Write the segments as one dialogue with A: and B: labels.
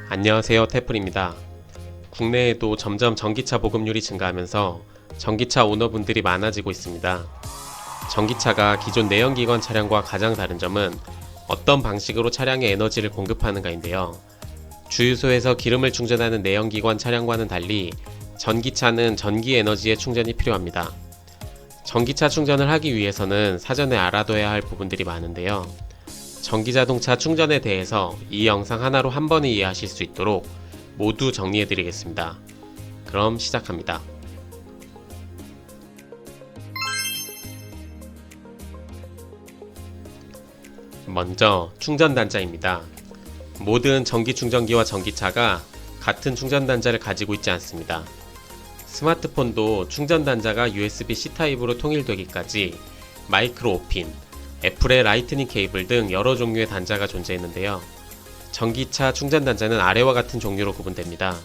A: 안녕하세요, 태플입니다. 국내에도 점점 전기차 보급률이 증가하면서 전기차 오너분들이 많아지고 있습니다. 전기차가 기존 내연기관 차량과 가장 다른 점은 어떤 방식으로 차량에 에너지를 공급하는가인데요. 주유소에서 기름을 충전하는 내연기관 차량과는 달리 전기차는 전기 에너지의 충전이 필요합니다. 전기차 충전을 하기 위해서는 사전에 알아둬야 할 부분들이 많은데요. 전기자동차 충전에 대해서 이 영상 하나로 한 번에 이해하실 수 있도록 모두 정리해드리겠습니다. 그럼 시작합니다. 먼저 충전단자입니다. 모든 전기충전기와 전기차가 같은 충전단자를 가지고 있지 않습니다. 스마트폰도 충전단자가 USB-C 타입으로 통일되기까지 마이크로 5핀, 애플의 라이트닝 케이블 등 여러 종류의 단자가 존재했는데요. 전기차 충전단자는 아래와 같은 종류로 구분됩니다.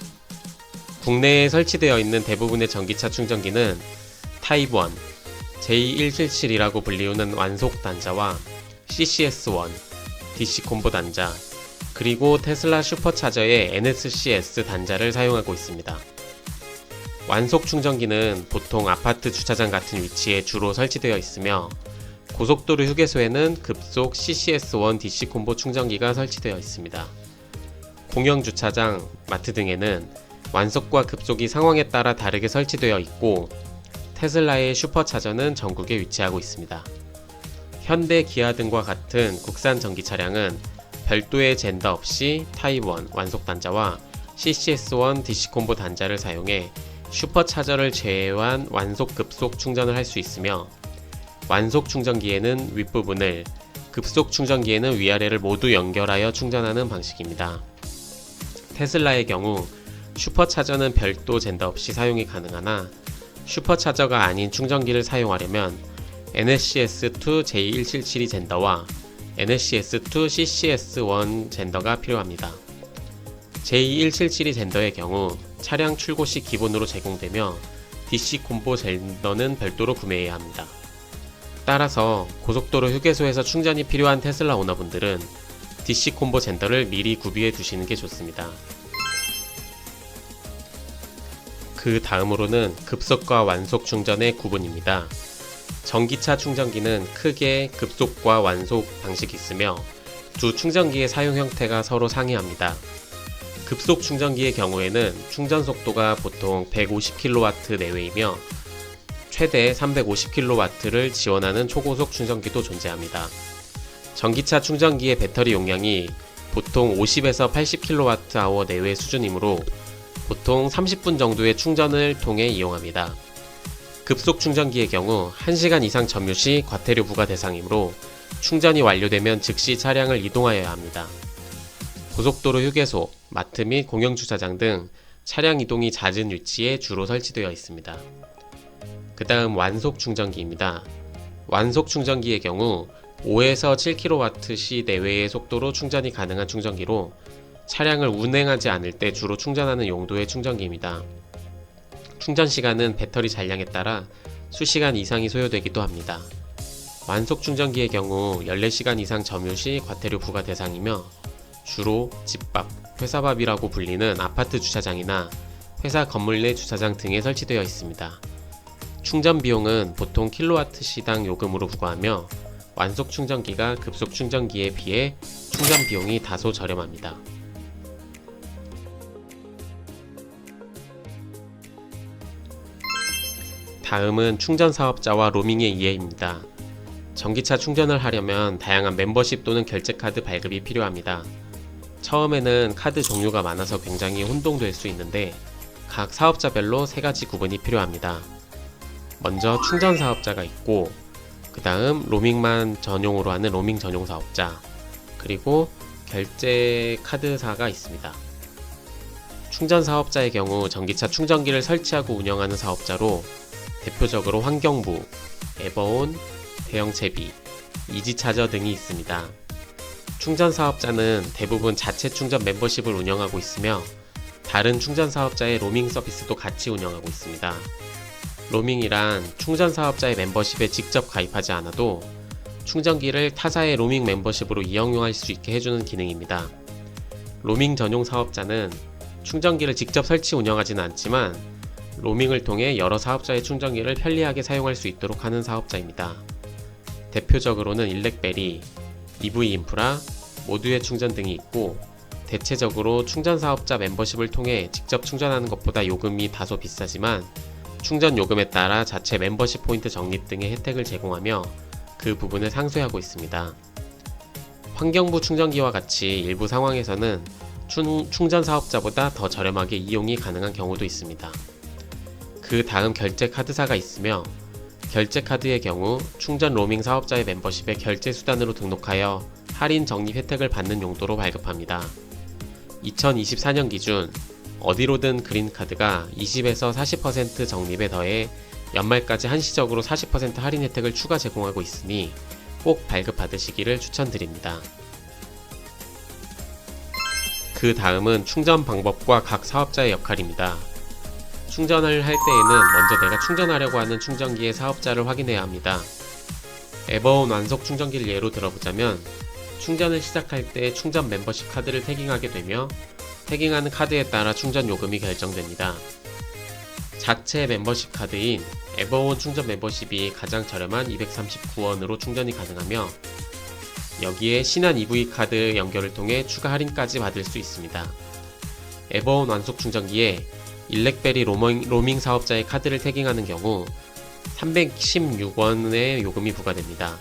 A: 국내에 설치되어 있는 대부분의 전기차 충전기는 타입 1, J177이라고 불리우는 완속 단자와 CCS1, DC 콤보 단자, 그리고 테슬라 슈퍼차저의 NSCS 단자를 사용하고 있습니다. 완속 충전기는 보통 아파트 주차장 같은 위치에 주로 설치되어 있으며 고속도로 휴게소에는 급속 CCS1 DC 콤보 충전기가 설치되어 있습니다. 공영 주차장, 마트 등에는 완속과 급속이 상황에 따라 다르게 설치되어 있고 테슬라의 슈퍼차저는 전국에 위치하고 있습니다. 현대, 기아 등과 같은 국산 전기 차량은 별도의 젠더 없이 타입 1 완속 단자와 CCS1 DC 콤보 단자를 사용해 슈퍼차저를 제외한 완속 급속 충전을 할 수 있으며 완속 충전기에는 윗부분을, 급속 충전기에는 위아래를 모두 연결하여 충전하는 방식입니다. 테슬라의 경우 슈퍼차저는 별도 젠더 없이 사용이 가능하나 슈퍼차저가 아닌 충전기를 사용하려면 NSCS2 J177 젠더와 NSCS2 CCS1 젠더가 필요합니다. J177 젠더의 경우 차량 출고 시 기본으로 제공되며 DC 콤보 젠더는 별도로 구매해야 합니다. 따라서 고속도로 휴게소에서 충전이 필요한 테슬라 오너분들은 DC 콤보 젠더를 미리 구비해 두시는 게 좋습니다. 그 다음으로는 급속과 완속 충전의 구분입니다. 전기차 충전기는 크게 급속과 완속 방식이 있으며 두 충전기의 사용 형태가 서로 상이합니다. 급속 충전기의 경우에는 충전 속도가 보통 150kW 내외이며 최대 350kW를 지원하는 초고속 충전기도 존재합니다. 전기차 충전기의 배터리 용량이 보통 50에서 80kWh 내외 수준이므로 보통 30분 정도의 충전을 통해 이용합니다. 급속 충전기의 경우 1시간 이상 점유 시 과태료 부과 대상이므로 충전이 완료되면 즉시 차량을 이동하여야 합니다. 고속도로 휴게소, 마트 및 공영주차장 등 차량 이동이 잦은 위치에 주로 설치되어 있습니다. 그 다음 완속 충전기입니다. 완속 충전기의 경우 5에서 7kWh 내외의 속도로 충전이 가능한 충전기로 차량을 운행하지 않을 때 주로 충전하는 용도의 충전기입니다. 충전 시간은 배터리 잔량에 따라 수시간 이상이 소요되기도 합니다. 완속 충전기의 경우 14시간 이상 점유 시 과태료 부과 대상이며 주로 집밥, 회사밥이라고 불리는 아파트 주차장이나 회사 건물 내 주차장 등에 설치되어 있습니다. 충전 비용은 보통 킬로와트시당 요금으로 부과하며 완속 충전기가 급속 충전기에 비해 충전 비용이 다소 저렴합니다. 다음은 충전 사업자와 로밍의 이해입니다. 전기차 충전을 하려면 다양한 멤버십 또는 결제카드 발급이 필요합니다. 처음에는 카드 종류가 많아서 굉장히 혼동될 수 있는데 각 사업자별로 3가지 구분이 필요합니다. 먼저 충전 사업자가 있고 그 다음 로밍만 전용으로 하는 로밍 전용 사업자, 그리고 결제 카드사가 있습니다. 충전 사업자의 경우 전기차 충전기를 설치하고 운영하는 사업자로 대표적으로 환경부, 에버온, 대형채비, 이지차저 등이 있습니다. 충전 사업자는 대부분 자체 충전 멤버십을 운영하고 있으며 다른 충전 사업자의 로밍 서비스도 같이 운영하고 있습니다. 로밍이란 충전 사업자의 멤버십에 직접 가입하지 않아도 충전기를 타사의 로밍 멤버십으로 이용할 수 있게 해주는 기능입니다. 로밍 전용 사업자는 충전기를 직접 설치 운영하지는 않지만 로밍을 통해 여러 사업자의 충전기를 편리하게 사용할 수 있도록 하는 사업자입니다. 대표적으로는 일렉베리, EV인프라, 모두의 충전 등이 있고, 대체적으로 충전 사업자 멤버십을 통해 직접 충전하는 것보다 요금이 다소 비싸지만 충전 요금에 따라 자체 멤버십 포인트 적립 등의 혜택을 제공하며 그 부분을 상쇄하고 있습니다. 환경부 충전기와 같이 일부 상황에서는 충전 사업자보다 더 저렴하게 이용이 가능한 경우도 있습니다. 그 다음 결제 카드사가 있으며, 결제 카드의 경우 충전 로밍 사업자의 멤버십에 결제 수단으로 등록하여 할인 적립 혜택을 받는 용도로 발급합니다. 2024년 기준 어디로든 그린카드가 20에서 40% 적립에 더해 연말까지 한시적으로 40% 할인 혜택을 추가 제공하고 있으니 꼭 발급받으시기를 추천드립니다. 그 다음은 충전 방법과 각 사업자의 역할입니다. 충전을 할 때에는 먼저 내가 충전하려고 하는 충전기의 사업자를 확인해야 합니다. 에버온 완속 충전기를 예로 들어보자면 충전을 시작할 때 충전 멤버십 카드를 태깅하게 되며 태깅하는 카드에 따라 충전 요금이 결정됩니다. 자체 멤버십 카드인 에버온 충전 멤버십이 가장 저렴한 239원으로 충전이 가능하며 여기에 신한 EV 카드 연결을 통해 추가 할인까지 받을 수 있습니다. 에버온 완속 충전기에 일렉베리 로밍 사업자의 카드를 태깅하는 경우 316원의 요금이 부과됩니다.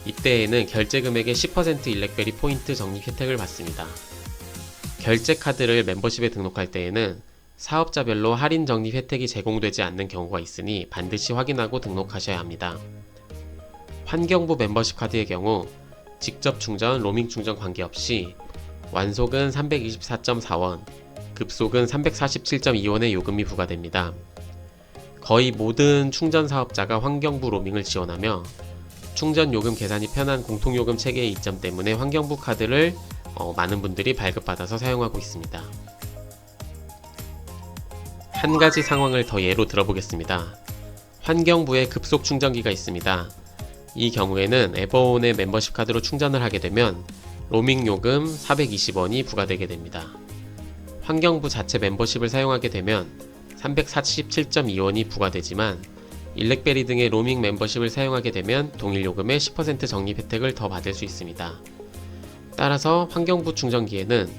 A: 이때에는 결제 금액의 10% 일렉베리 포인트 적립 혜택을 받습니다. 결제 카드를 멤버십에 등록할 때에는 사업자별로 할인 적립 혜택이 제공되지 않는 경우가 있으니 반드시 확인하고 등록하셔야 합니다. 환경부 멤버십 카드의 경우 직접 충전, 로밍 충전 관계없이 완속은 324.4원, 급속은 347.2원의 요금이 부과됩니다. 거의 모든 충전 사업자가 환경부 로밍을 지원하며 충전 요금 계산이 편한 공통요금 체계의 이점 때문에 환경부 카드를 많은 분들이 발급받아서 사용하고 있습니다. 한 가지 상황을 더 예로 들어보겠습니다. 환경부에 급속 충전기가 있습니다. 이 경우에는 에버온의 멤버십 카드로 충전을 하게 되면 로밍 요금 420원이 부과되게 됩니다. 환경부 자체 멤버십을 사용하게 되면 347.2원이 부과되지만 일렉베리 등의 로밍 멤버십을 사용하게 되면 동일 요금의 10% 적립 혜택을 더 받을 수 있습니다. 따라서 환경부 충전기에는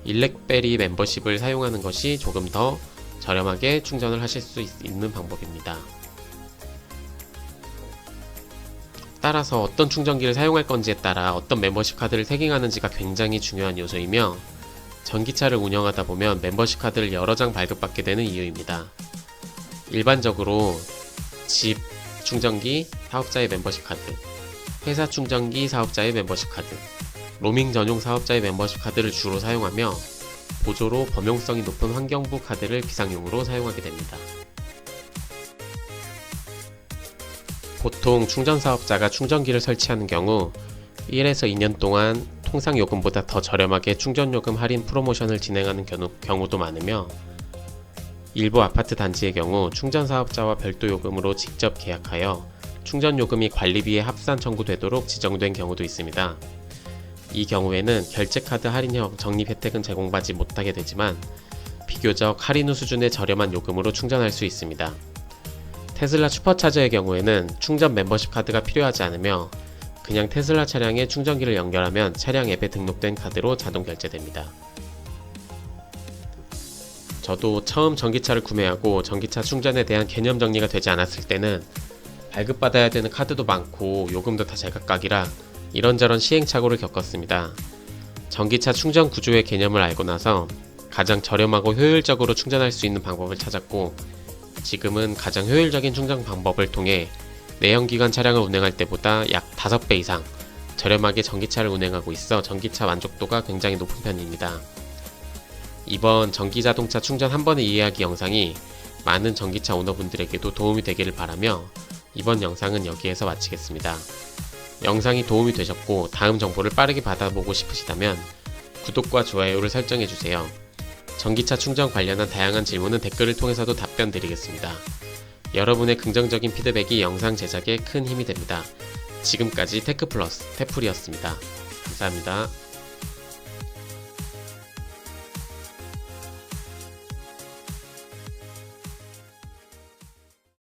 A: 일렉베리 멤버십을 사용하는 것이 조금 더 저렴하게 충전을 하실 수 있는 방법입니다. 따라서 어떤 충전기를 사용할 건지에 따라 어떤 멤버십 카드를 태깅하는지가 굉장히 중요한 요소이며 전기차를 운영하다 보면 멤버십 카드를 여러 장 발급받게 되는 이유입니다. 일반적으로 집 충전기 사업자의 멤버십 카드, 회사 충전기 사업자의 멤버십 카드, 로밍 전용 사업자의 멤버십 카드를 주로 사용하며 보조로 범용성이 높은 환경부 카드를 비상용으로 사용하게 됩니다. 보통 충전 사업자가 충전기를 설치하는 경우 1에서 2년 동안 통상 요금보다 더 저렴하게 충전요금 할인 프로모션을 진행하는 경우도 많으며 일부 아파트 단지의 경우 충전 사업자와 별도 요금으로 직접 계약하여 충전요금이 관리비에 합산 청구되도록 지정된 경우도 있습니다. 이 경우에는 결제카드 할인 적립 혜택은 제공받지 못하게 되지만 비교적 할인 후 수준의 저렴한 요금으로 충전할 수 있습니다. 테슬라 슈퍼차저의 경우에는 충전 멤버십 카드가 필요하지 않으며 그냥 테슬라 차량에 충전기를 연결하면 차량 앱에 등록된 카드로 자동 결제됩니다. 저도 처음 전기차를 구매하고 전기차 충전에 대한 개념 정리가 되지 않았을 때는 발급받아야 되는 카드도 많고 요금도 다 제각각이라 이런저런 시행착오를 겪었습니다. 전기차 충전 구조의 개념을 알고 나서 가장 저렴하고 효율적으로 충전할 수 있는 방법을 찾았고 지금은 가장 효율적인 충전 방법을 통해 내연기관 차량을 운행할 때보다 약 5배 이상 저렴하게 전기차를 운행하고 있어 전기차 만족도가 굉장히 높은 편입니다. 이번 전기자동차 충전 한 번의 이해하기 영상이 많은 전기차 오너분들에게도 도움이 되기를 바라며 이번 영상은 여기에서 마치겠습니다. 영상이 도움이 되셨고 다음 정보를 빠르게 받아보고 싶으시다면 구독과 좋아요를 설정해주세요. 전기차 충전 관련한 다양한 질문은 댓글을 통해서도 답변 드리겠습니다. 여러분의 긍정적인 피드백이 영상 제작에 큰 힘이 됩니다. 지금까지 테크플러스 태풀이었습니다. 감사합니다.